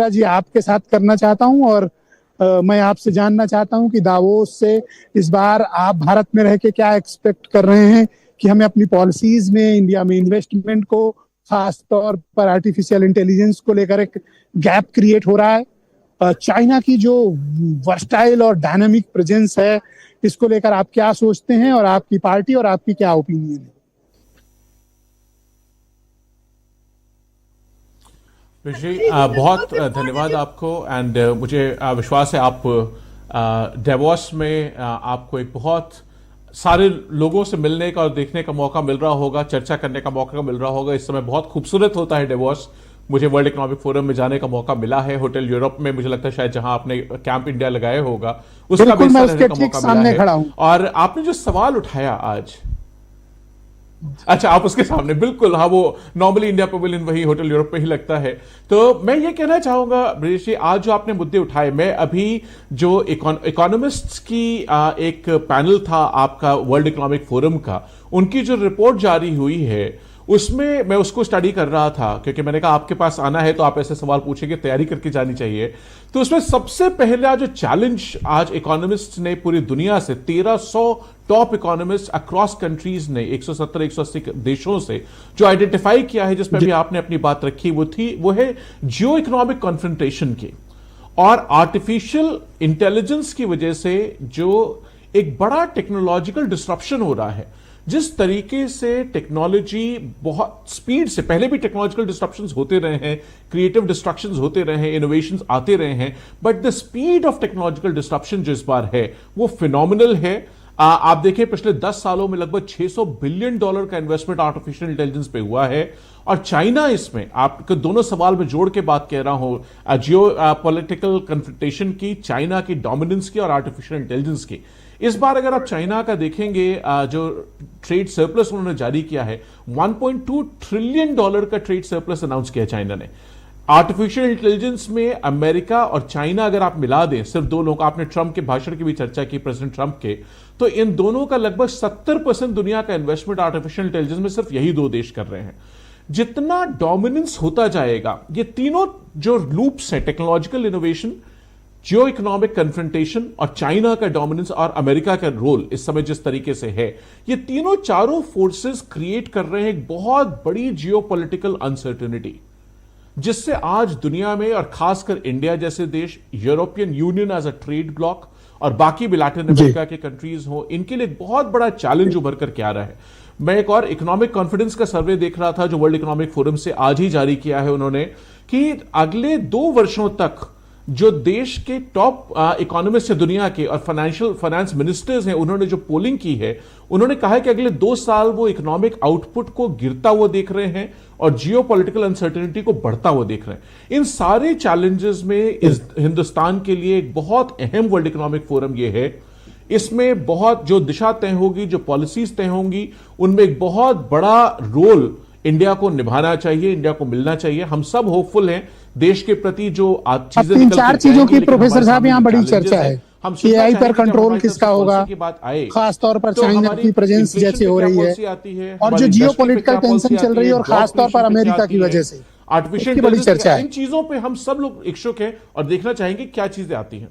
जी आपके साथ करना चाहता हूं और मैं आपसे जानना चाहता हूं कि दावोस से इस बार आप भारत में रह के क्या एक्सपेक्ट कर रहे हैं कि हमें अपनी पॉलिसीज में इंडिया में इन्वेस्टमेंट को, खास तौर पर आर्टिफिशियल इंटेलिजेंस को लेकर एक गैप क्रिएट हो रहा है। चाइना की जो वर्सटाइल और डायनामिक प्रेजेंस है, इसको लेकर आप क्या सोचते हैं और आपकी पार्टी और आपकी क्या ओपिनियन है? जी बहुत धन्यवाद आपको। एंड मुझे विश्वास है आप डेवॉस में आपको एक बहुत सारे लोगों से मिलने का और देखने का मौका मिल रहा होगा, चर्चा करने का मौका मिल रहा होगा। इस समय बहुत खूबसूरत होता है डेवॉस। मुझे वर्ल्ड इकोनॉमिक फोरम में जाने का मौका मिला है, होटल यूरोप में, मुझे लगता है शायद जहां आपने कैंप इंडिया लगाया होगा उसका भी हिस्सा रहने का मौका मिला है। और आपने जो सवाल उठाया आज, अच्छा आप उसके सामने, बिल्कुल हाँ, वो नॉर्मली इंडिया पवेलियन वही होटल यूरोप में ही लगता है। तो मैं ये कहना चाहूंगा ब्रिजेश जी, आज जो आपने मुद्दे उठाए, मैं अभी जो इकोनॉमिस्ट्स की एक पैनल था आपका वर्ल्ड इकोनॉमिक फोरम का, उनकी जो रिपोर्ट जारी हुई है उसमें मैं उसको स्टडी कर रहा था, क्योंकि मैंने कहा आपके पास आना है तो आप ऐसे सवाल पूछेंगे, तैयारी करके जानी चाहिए। तो उसमें सबसे पहला जो चैलेंज आज इकोनॉमिस्ट ने पूरी दुनिया से 1300 टॉप इकोनॉमिस्ट अक्रॉस कंट्रीज ने 170-180 देशों से जो आइडेंटिफाई किया है, जिसमें भी आपने अपनी बात रखी, वो है जियो इकोनॉमिक कॉन्फ्रंटेशन की और आर्टिफिशियल इंटेलिजेंस की वजह से जो एक बड़ा टेक्नोलॉजिकल डिस्ट्रप्शन हो रहा है। जिस तरीके से टेक्नोलॉजी बहुत स्पीड से, पहले भी टेक्नोलॉजिकल डिस्ट्रप्शंस होते रहे हैं, क्रिएटिव डिस्ट्रक्शंस होते रहे हैं, इनोवेशंस आते रहे हैं, but the speed of technological disruption जो इस बार है वो फिनोमिनल है। आप देखिए पिछले 10 सालों में लगभग $600 बिलियन का इन्वेस्टमेंट आर्टिफिशियल इंटेलिजेंस पे हुआ है। और चाइना इसमें, आपके दोनों सवाल में जोड़ के बात कह रहा हूं, जियो पॉलिटिकल कन्फ्रंटेशन की, चाइना की डोमिनेंस की और आर्टिफिशियल इंटेलिजेंस की। इस बार अगर आप चाइना का देखेंगे, जो ट्रेड सरप्लस उन्होंने जारी किया है, $1.2 ट्रिलियन का ट्रेड सरप्लस अनाउंस किया चाइना ने। आर्टिफिशियल इंटेलिजेंस में अमेरिका और चाइना अगर आप मिला दें, सिर्फ दो लोग, आपने ट्रंप के भाषण की भी चर्चा की, प्रेसिडेंट ट्रंप के, तो इन दोनों का लगभग 70% दुनिया का इन्वेस्टमेंट आर्टिफिशियल इंटेलिजेंस में सिर्फ यही दो देश कर रहे हैं। जितना डोमिनेंस होता जाएगा, ये तीनों जो लूप्स हैं, टेक्नोलॉजिकल इनोवेशन, जियो इकोनॉमिक कन्फ्रंटेशन और चाइना का डोमिनेंस और अमेरिका का रोल इस समय जिस तरीके से है, ये तीनों चारों फोर्सेस क्रिएट कर रहे हैं एक बहुत बड़ी जियो पॉलिटिकल अनसर्टेनिटी, जिससे आज दुनिया में और खासकर इंडिया जैसे देश, European Union as a trade bloc और बाकी भी लैटिन अमेरिका के कंट्रीज हो, इनके लिए बहुत बड़ा चैलेंज उभर करके आ रहा है। मैं एक और इकोनॉमिक कॉन्फिडेंस का सर्वे देख रहा था जो वर्ल्ड इकोनॉमिक फोरम से आज ही जारी किया है उन्होंने, कि अगले 2 वर्षों तक जो देश के टॉप इकोनॉमिस्ट है दुनिया के और फाइनेंस मिनिस्टर्स हैं, उन्होंने जो पोलिंग की है, उन्होंने कहा है कि अगले 2 साल वो इकोनॉमिक आउटपुट को गिरता हुआ देख रहे हैं और जियो पॉलिटिकल अनसर्टेनिटी को बढ़ता हुआ देख रहे हैं। इन सारे चैलेंजेस में इस हिंदुस्तान के लिए एक बहुत अहम वर्ल्ड इकोनॉमिक फोरम ये है। इसमें बहुत जो दिशा तय होगी, जो पॉलिसीज तय होंगी, उनमें एक बहुत बड़ा रोल इंडिया को निभाना चाहिए, इंडिया को मिलना चाहिए। हम सब होपफुल हैं देश के प्रति। जो चीजें 3-4 चीजों की प्रोफेसर साहब यहाँ बड़ी चर्चा है, एआई पर कंट्रोल किसका होगा, खास तौर पर चाइना की प्रेजेंस जैसे हो रही है, और जो जियो पॉलिटिकल टेंशन चल रही है और खास तौर पर अमेरिका की वजह से आर्टिफिशियल बड़ी चर्चा है। इन चीजों पे हम सब लोग इच्छुक हैं और देखना चाहेंगे क्या चीजें आती हैं।